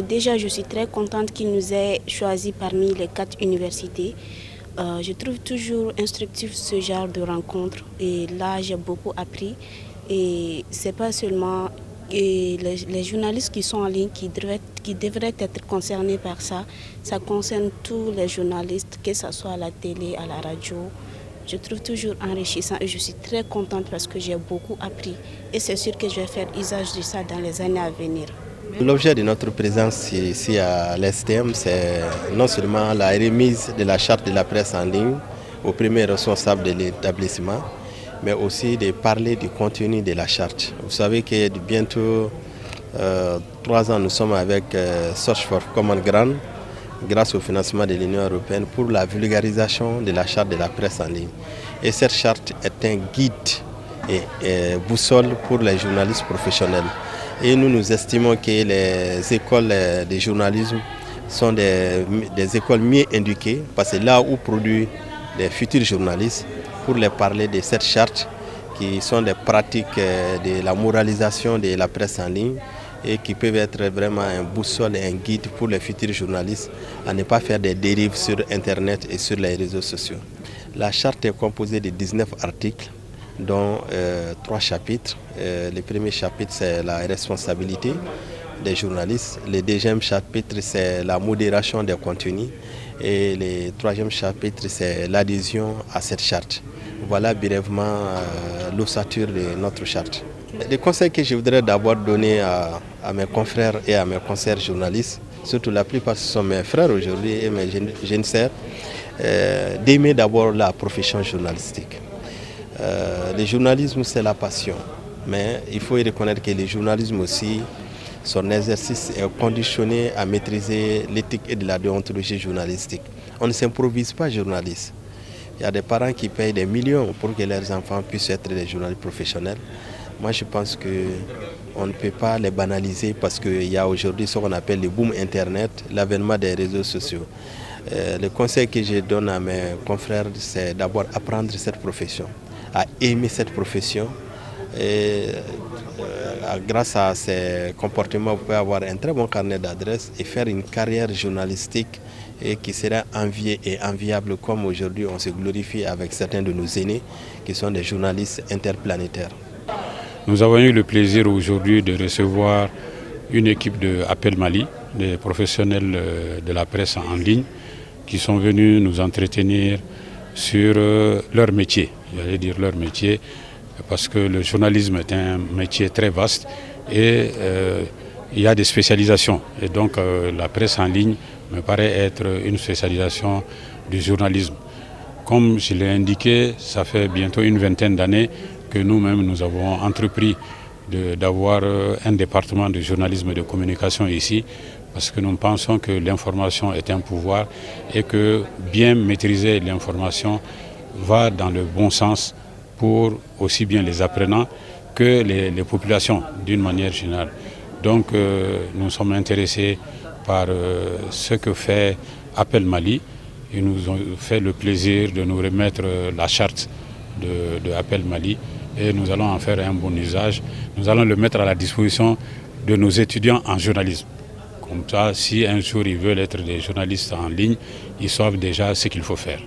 Déjà, je suis très contente qu'il nous ait choisis parmi les 4 universités. Je trouve toujours instructif ce genre de rencontre et là, j'ai beaucoup appris. Et c'est pas seulement les journalistes qui sont en ligne qui devraient être concernés par ça. Ça concerne tous les journalistes, que ce soit à la télé, à la radio. Je trouve toujours enrichissant et je suis très contente parce que j'ai beaucoup appris. Et c'est sûr que je vais faire usage de ça dans les années à venir. L'objet de notre présence ici à l'STM, c'est non seulement la remise de la charte de la presse en ligne au premier responsable de l'établissement, mais aussi de parler du contenu de la charte. Vous savez que bientôt 3 ans, nous sommes avec Search for Common Ground, grâce au financement de l'Union européenne pour la vulgarisation de la charte de la presse en ligne. Et cette charte est un guide et boussole pour les journalistes professionnels. Et nous estimons que les écoles de journalisme sont des écoles mieux indiquées parce que là où produisent les futurs journalistes pour les parler de cette charte qui sont des pratiques de la moralisation de la presse en ligne et qui peuvent être vraiment un boussole et un guide pour les futurs journalistes à ne pas faire des dérives sur Internet et sur les réseaux sociaux. La charte est composée de 19 articles, dont 3 chapitres. Le premier chapitre, c'est la responsabilité des journalistes. Le deuxième chapitre, c'est la modération des contenus. Et le troisième chapitre, c'est l'adhésion à cette charte. Voilà brièvement l'ossature de notre charte. Les conseils que je voudrais d'abord donner à mes confrères et à mes consoeurs journalistes, surtout la plupart ce sont mes frères aujourd'hui et mes jeunes sœurs, d'aimer d'abord la profession journalistique. Le journalisme, c'est la passion, mais il faut y reconnaître que le journalisme aussi, son exercice est conditionné à maîtriser l'éthique et de la déontologie journalistique. On ne s'improvise pas journaliste. Il y a des parents qui payent des millions pour que leurs enfants puissent être des journalistes professionnels. Moi, je pense qu'on ne peut pas les banaliser parce qu'il y a aujourd'hui ce qu'on appelle le boom Internet, l'avènement des réseaux sociaux. Le conseil que je donne à mes confrères, c'est d'abord apprendre cette profession, à aimer cette profession. Et grâce à ces comportements, vous pouvez avoir un très bon carnet d'adresses et faire une carrière journalistique et qui sera enviée et enviable comme aujourd'hui on se glorifie avec certains de nos aînés qui sont des journalistes interplanétaires. Nous avons eu le plaisir aujourd'hui de recevoir une équipe de Appel Mali, des professionnels de la presse en ligne, qui sont venus nous entretenir sur leur métier. J'allais dire leur métier, parce que le journalisme est un métier très vaste et il y a des spécialisations. Et donc la presse en ligne me paraît être une spécialisation du journalisme. Comme je l'ai indiqué, ça fait bientôt une vingtaine d'années que nous-mêmes nous avons entrepris d'avoir un département de journalisme et de communication ici, parce que nous pensons que l'information est un pouvoir et que bien maîtriser l'information va dans le bon sens pour aussi bien les apprenants que les populations d'une manière générale. Donc nous sommes intéressés par ce que fait Appel Mali. Ils nous ont fait le plaisir de nous remettre la charte de Appel Mali et nous allons en faire un bon usage. Nous allons le mettre à la disposition de nos étudiants en journalisme. Comme ça, si un jour ils veulent être des journalistes en ligne, ils savent déjà ce qu'il faut faire.